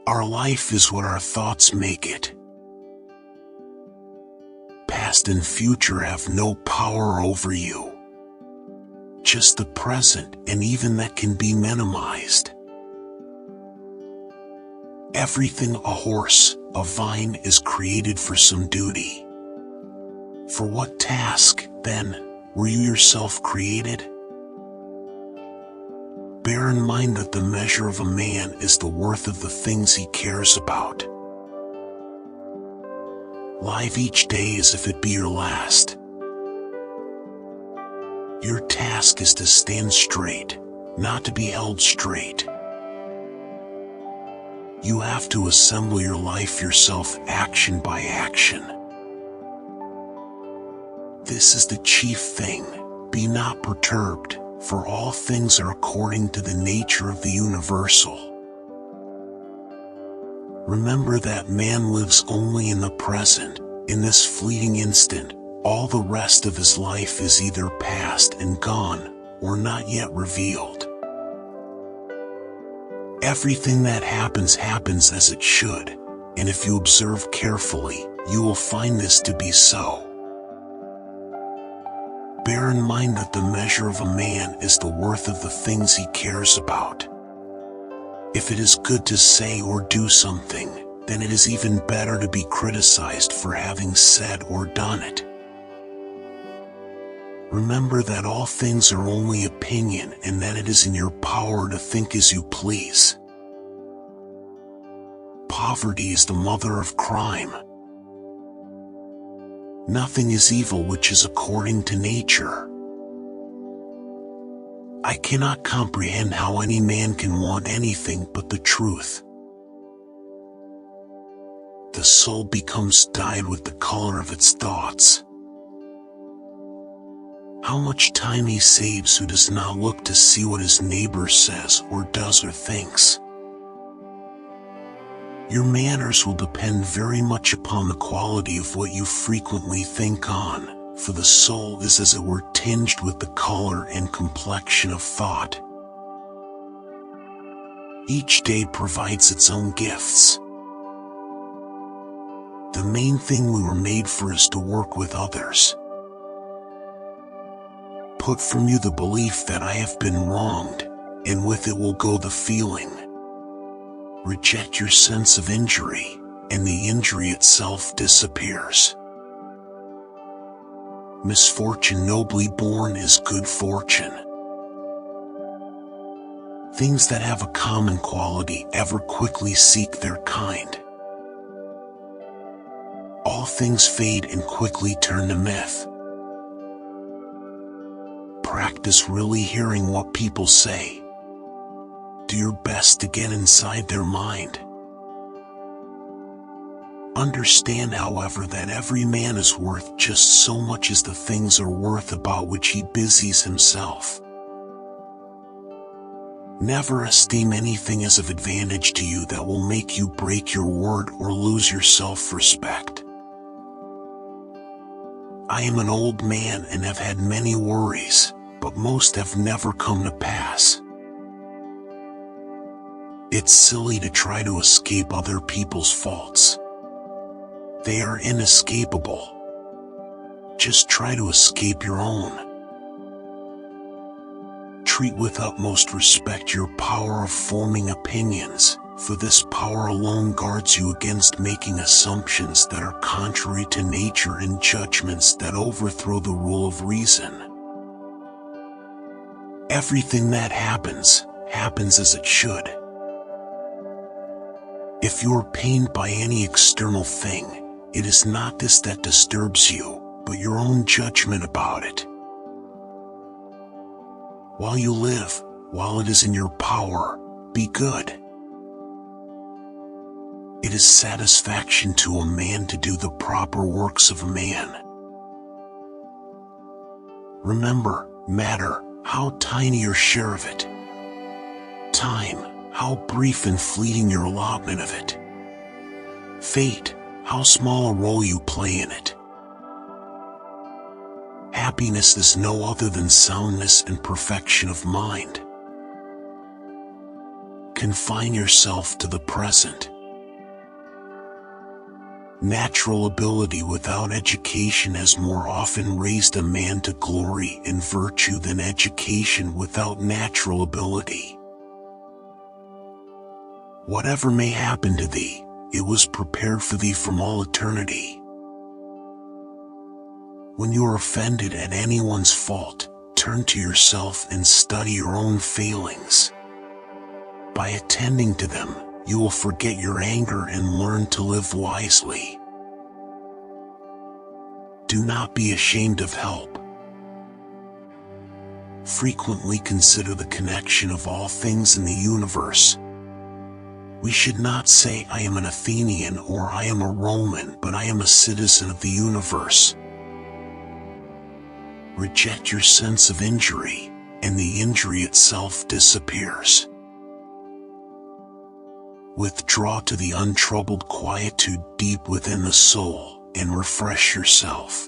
Our life is what our thoughts make it. Past and future have no power over you. Just the present, and even that can be minimized. Everything, a horse, a vine, is created for some duty. For what task, then, were you yourself created? Bear in mind that the measure of a man is the worth of the things he cares about. Live each day as if it be your last. Your task is to stand straight, not to be held straight. You have to assemble your life yourself, action by action. This is the chief thing. Be not perturbed, for all things are according to the nature of the universal. Remember that man lives only in the present, in this fleeting instant. All the rest of his life is either past and gone, or not yet revealed. Everything that happens as it should, and if you observe carefully, you will find this to be so. Bear in mind that the measure of a man is the worth of the things he cares about. If it is good to say or do something, then it is even better to be criticized for having said or done it. Remember that all things are only opinion, and that it is in your power to think as you please. Poverty is the mother of crime. Nothing is evil which is according to nature. I cannot comprehend how any man can want anything but the truth. The soul becomes dyed with the color of its thoughts. How much time he saves who does not look to see what his neighbor says or does or thinks. Your manners will depend very much upon the quality of what you frequently think on, for the soul is as it were tinged with the color and complexion of thought. Each day provides its own gifts. The main thing we were made for is to work with others. Put from you the belief that I have been wronged, and with it will go the feeling. Reject your sense of injury, and the injury itself disappears. Misfortune nobly born is good fortune. Things that have a common quality ever quickly seek their kind. All things fade and quickly turn to myth. Practice really hearing what people say. Do your best to get inside their mind. Understand, however, that every man is worth just so much as the things are worth about which he busies himself. Never esteem anything as of advantage to you that will make you break your word or lose your self-respect. I am an old man and have had many worries, but most have never come to pass. It's silly to try to escape other people's faults. They are inescapable. Just try to escape your own. Treat with utmost respect your power of forming opinions, for this power alone guards you against making assumptions that are contrary to nature and judgments that overthrow the rule of reason. Everything that happens as it should. If you are pained by any external thing, it is not this that disturbs you, but your own judgment about it. While you live, while it is in your power, be good. It is satisfaction to a man to do the proper works of a man. Remember, matter, how tiny your share of it. Time, how brief and fleeting your allotment of it. Fate, how small a role you play in it. Happiness is no other than soundness and perfection of mind. Confine yourself to the present, Natural ability without education has more often raised a man to glory and virtue than education without natural ability. Whatever may happen to thee, it was prepared for thee from all eternity. When you are offended at anyone's fault, turn to yourself and study your own failings. By attending to them, you will forget your anger and learn to live wisely. Do not be ashamed of help. Frequently consider the connection of all things in the universe. We should not say, I am an Athenian or I am a Roman, but I am a citizen of the universe. Reject your sense of injury, and the injury itself disappears. Withdraw to the untroubled quietude deep within the soul, and refresh yourself.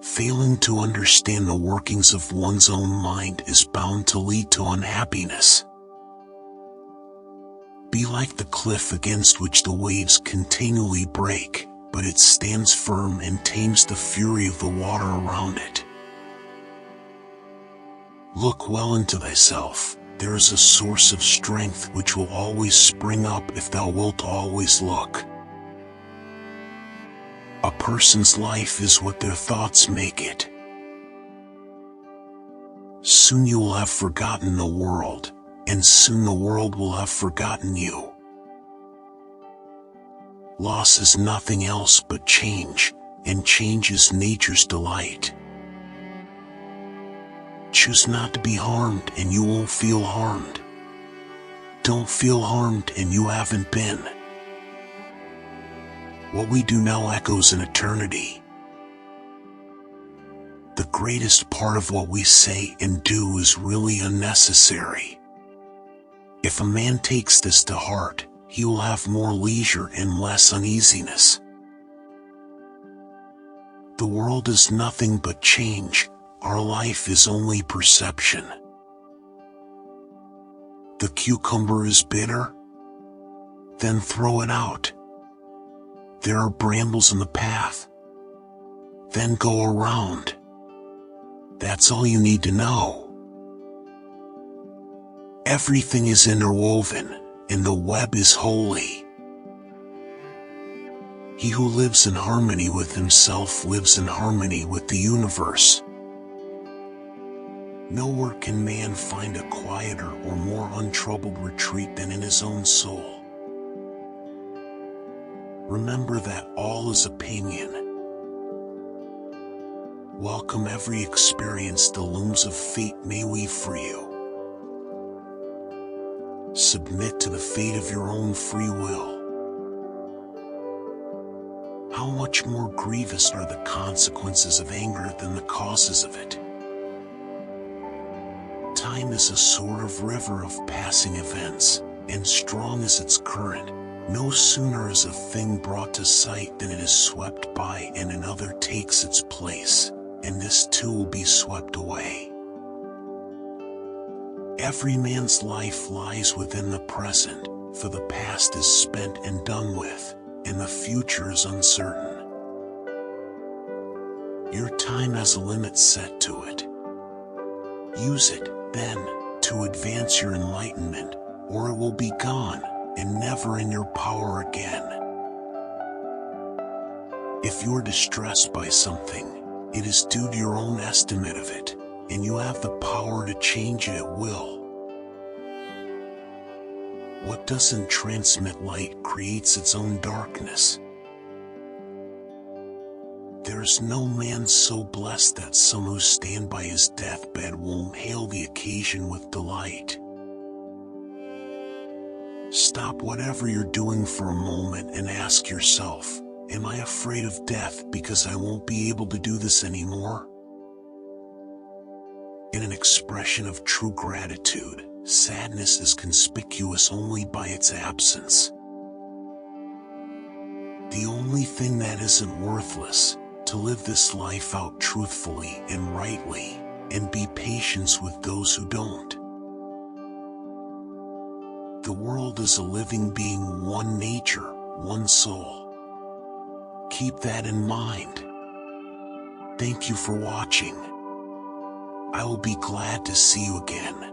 Failing to understand the workings of one's own mind is bound to lead to unhappiness. Be like the cliff against which the waves continually break, but it stands firm and tames the fury of the water around it. Look well into thyself. There is a source of strength which will always spring up if thou wilt always look. A person's life is what their thoughts make it. Soon you will have forgotten the world, and soon the world will have forgotten you. Loss is nothing else but change, and change is nature's delight. Choose not to be harmed and you won't feel harmed. Don't feel harmed and you haven't been. What we do now echoes in eternity. The greatest part of what we say and do is really unnecessary. If a man takes this to heart, he will have more leisure and less uneasiness. The world is nothing but change. Our life is only perception. The cucumber is bitter? Then throw it out. There are brambles in the path. Then go around. That's all you need to know. Everything is interwoven, and the web is holy. He who lives in harmony with himself lives in harmony with the universe. Nowhere can man find a quieter or more untroubled retreat than in his own soul. Remember that all is opinion. Welcome every experience the looms of fate may weave for you. Submit to the fate of your own free will. How much more grievous are the consequences of anger than the causes of it? Time is a sort of river of passing events, and strong as its current. No sooner is a thing brought to sight than it is swept by and another takes its place, and this too will be swept away. Every man's life lies within the present, for the past is spent and done with, and the future is uncertain. Your time has a limit set to it. Use it, then, to advance your enlightenment, or it will be gone, and never in your power again. If you are distressed by something, it is due to your own estimate of it, and you have the power to change it at will. What doesn't transmit light creates its own darkness. There is no man so blessed that some who stand by his deathbed won't hail the occasion with delight. Stop whatever you're doing for a moment and ask yourself, am I afraid of death because I won't be able to do this anymore? In an expression of true gratitude, sadness is conspicuous only by its absence. The only thing that isn't worthless, to live this life out truthfully and rightly, and be patient with those who don't. The world is a living being, one nature, one soul. Keep that in mind. Thank you for watching. I will be glad to see you again.